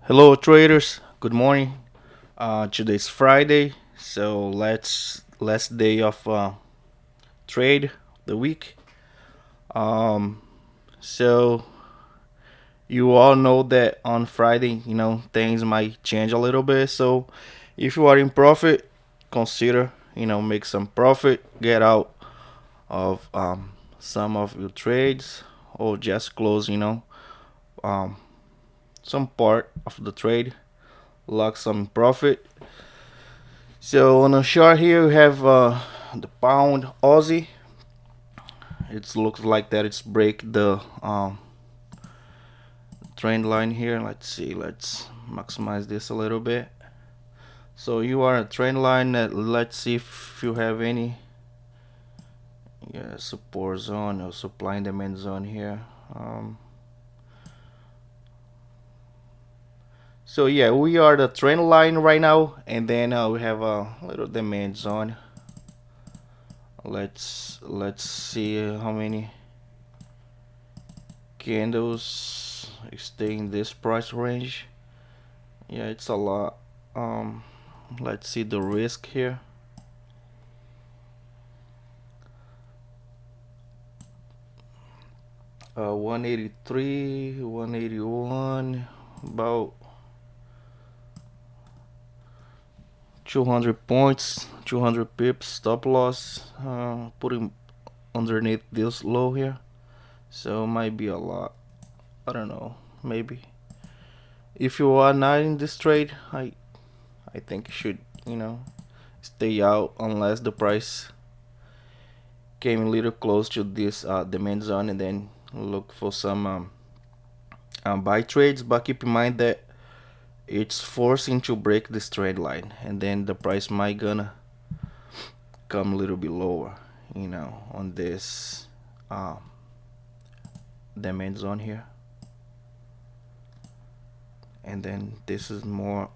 Hello traders, good morning. Today's Friday, so let's last day of trade the week. Um, so you all know that on Friday, things might change a little bit. So if you are in profit, consider make some profit, get out of some of your trades, or just close um, some part of the trade, lock some profit. So on the chart here we have the pound Aussie. It looks like that it's break the trend line here. Let's see. Let's maximize this a little bit. So you are a trend line. Let's see if you have any support zone or supply and demand zone here. So yeah, we are the trend line right now, and then we have a little demand zone. Let's see how many candles stay in this price range. Yeah, it's a lot. um let's see the risk here. 183, 181, about 200 points, 200 pips stop loss, putting underneath this low here. So might be a lot. I don't know, maybe. If you are not in this trade, I think you should stay out unless the price came a little close to this demand zone, and then look for some buy trades. But keep in mind that it's forcing to break this trend line, and then the price might gonna come a little bit lower on this um, demand zone here. And then this is more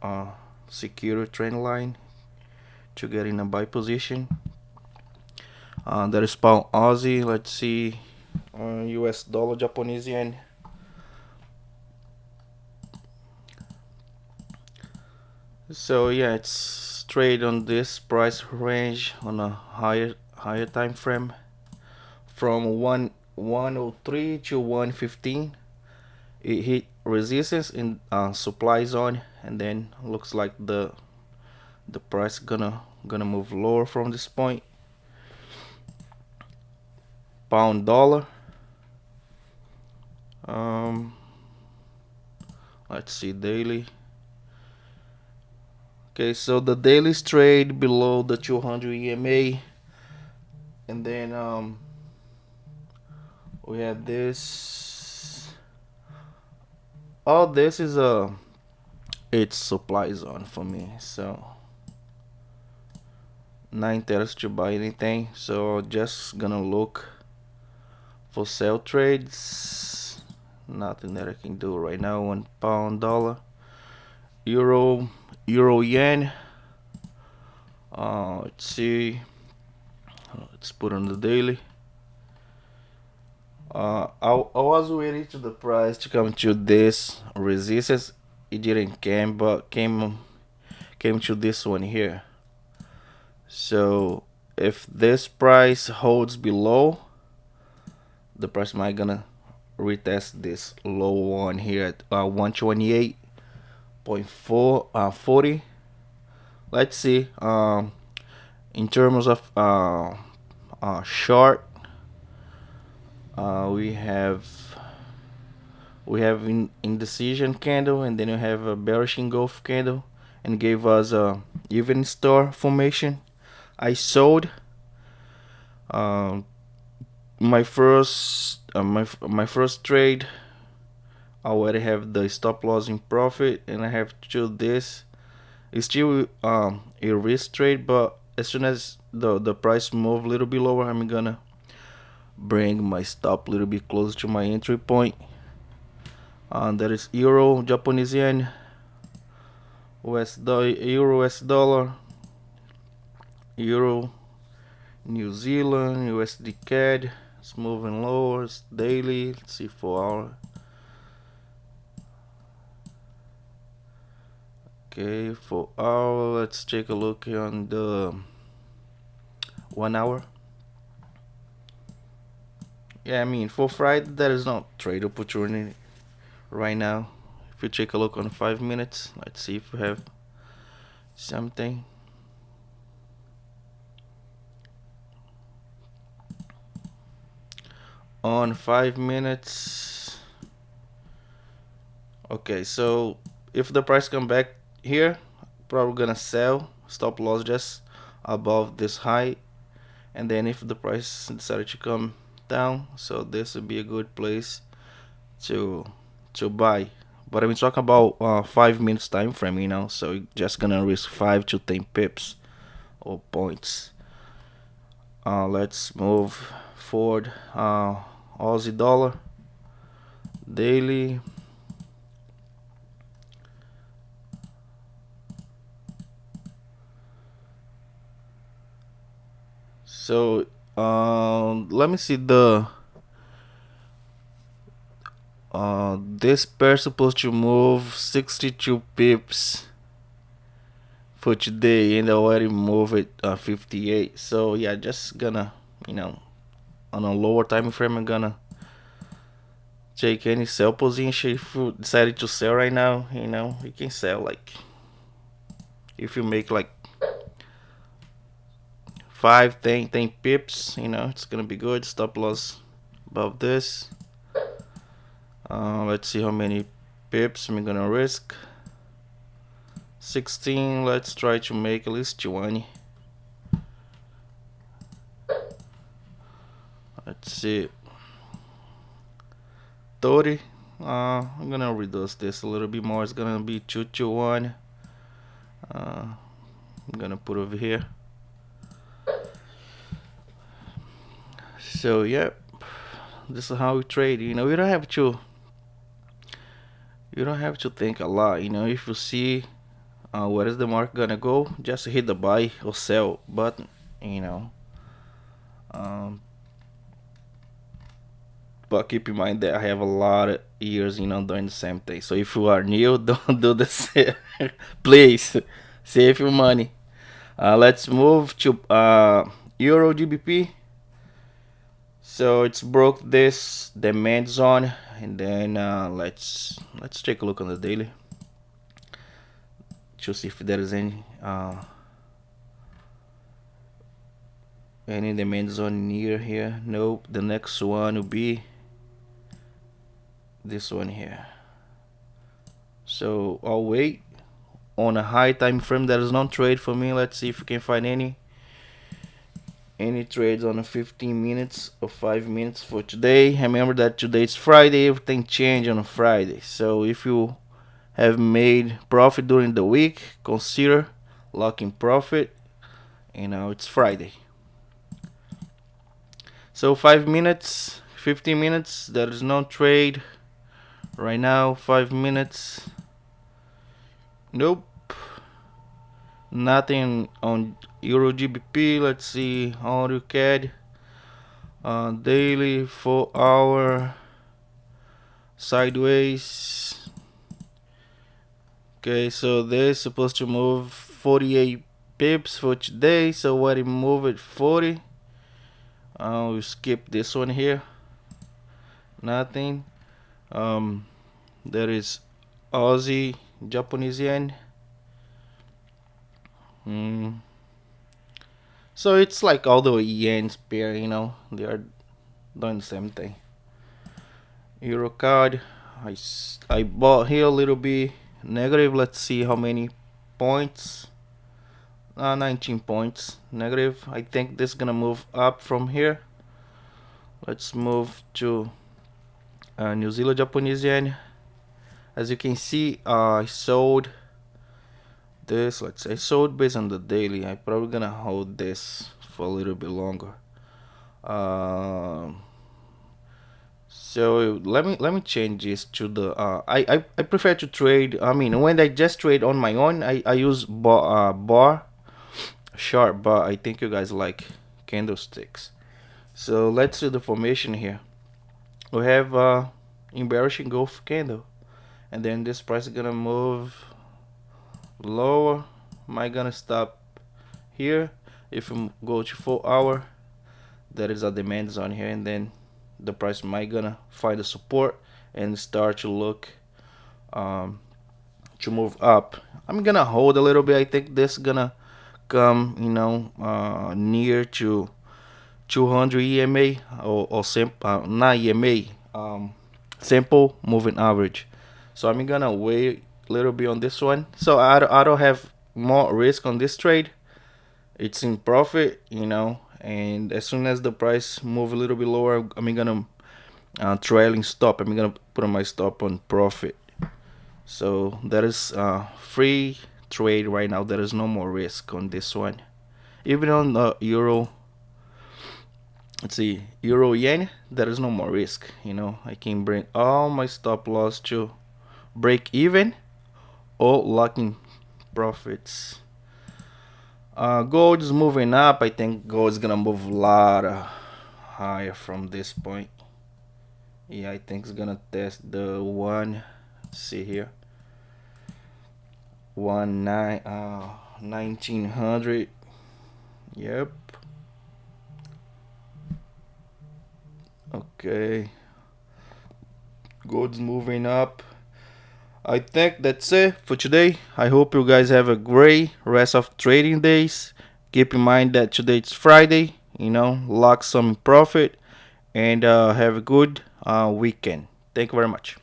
secure trend line to get in a buy position. That is pound Aussie. Let's see, US dollar, Japanese yen. So yeah, it's trade on this price range on a higher time frame from 103 to 115. It hit resistance in supply zone, and then looks like the price gonna move lower from this point. Pound dollar. Um, let's see daily. Okay, so the daily's trade below the 200 EMA, and then we have this. All this is it's supply zone for me, so not interested to buy anything. So just gonna look for sell trades. Nothing that I can do right now. On pound dollar, euro, euro yen. Let's see. Let's put on the daily. I was waiting to the price to come to this resistance. It didn't came, but came to this one here. So if this price holds below, the price might gonna retest this low one here at 128.40. Let's see. In terms of short, we have indecision candle, and then you have a bearish engulf candle, and gave us a even star formation. I sold um, my first my first trade. I already have the stop loss in profit, and I have to this. It's still a risk trade, but as soon as the price move a little bit lower, I'm gonna bring my stop a little bit closer to my entry point. That is euro, Japanese yen, euro, US dollar, euro, New Zealand, USD CAD. It's moving lower. It's daily. Let's see 4 hour. Okay, for hour, let's take a look on the 1 hour. Yeah, I mean, for Friday, there is no trade opportunity right now. If you take a look on 5 minutes, let's see if we have something. On 5 minutes. Okay, so if the price come back here, probably gonna sell. Stop loss just above this high, and then if the price decided to come down, so this would be a good place to buy. But I'm talking about 5 minutes time frame, so you're just gonna risk 5 to 10 pips or points. Let's move forward. Aussie dollar daily. So let me see the this pair supposed to move 62 pips for today, and I already moved it 58. So yeah, just gonna on a lower time frame, I'm gonna take any sell position. If you decided to sell right now, you can sell like if you make like 5, 10, 10 pips, it's gonna be good. Stop loss above this. Let's see how many pips I'm gonna risk. 16. Let's try to make at least 20. Let's see. 30. I'm gonna reduce this a little bit more. It's gonna be 2 to 1. I'm gonna put over here. So yeah, this is how we trade. You don't have to think a lot. If you see where is the market gonna go, just hit the buy or sell button. Um, but keep in mind that I have a lot of years, doing the same thing. So if you are new, don't do the same. Please save your money. Let's move to Euro GBP. So it's broke this demand zone, and then let's take a look on the daily to see if there is any demand zone near here. Nope. The next one will be this one here. So I'll wait on a high time frame. There is no trade for me. Let's see if we can find any trades on a 15 minutes or 5 minutes for today. Remember that today is Friday. Everything change on a Friday. So if you have made profit during the week, consider locking profit. It's Friday. So 5 minutes, 15 minutes, there is no trade right now. 5 minutes, nope, nothing on Euro GBP. Let's see, audio CAD, daily 4 hour, sideways. Okay, so they're supposed to move 48 pips for today, so why did move it 40? We skip this one here. Nothing. There is Aussie, Japanese yen. So it's like all the yens pair, they are doing the same thing. Euro card, I bought here a little bit negative. Let's see how many points. 19 points negative. I think this is gonna move up from here. Let's move to New Zealand Japanese yen. As you can see, I sold this. Let's say I sold based on the daily. I'm probably gonna hold this for a little bit longer. So let me change this to the I prefer to trade. I mean, when I just trade on my own, I use bar chart, but I think you guys like candlesticks. So let's see the formation here. We have embarrassing gulf candle, and then this price is gonna move lower. Am I gonna stop here? If I go to 4 hour, there is a demand zone here, and then the price might gonna find a support and start to look um, to move up. I'm gonna hold a little bit. I think this gonna come, near to 200 EMA or not EMA, simple moving average. So I'm gonna wait a little bit on this one. So I don't have more risk on this trade. It's in profit, and as soon as the price move a little bit lower, I'm gonna trailing stop. I'm gonna put on my stop on profit. So that is free trade right now. There is no more risk on this one. Even on the euro, let's see, euro yen, there is no more risk. I can bring all my stop loss to break even or locking profits. Gold is moving up. I think gold is gonna move a lot higher from this point. Yeah, I think it's gonna test the one. See here, 1900. Yep. Okay. Gold's moving up. I think that's it for today. I hope you guys have a great rest of trading days. Keep in mind that today it's Friday. Lock some profit and have a good weekend. Thank you very much.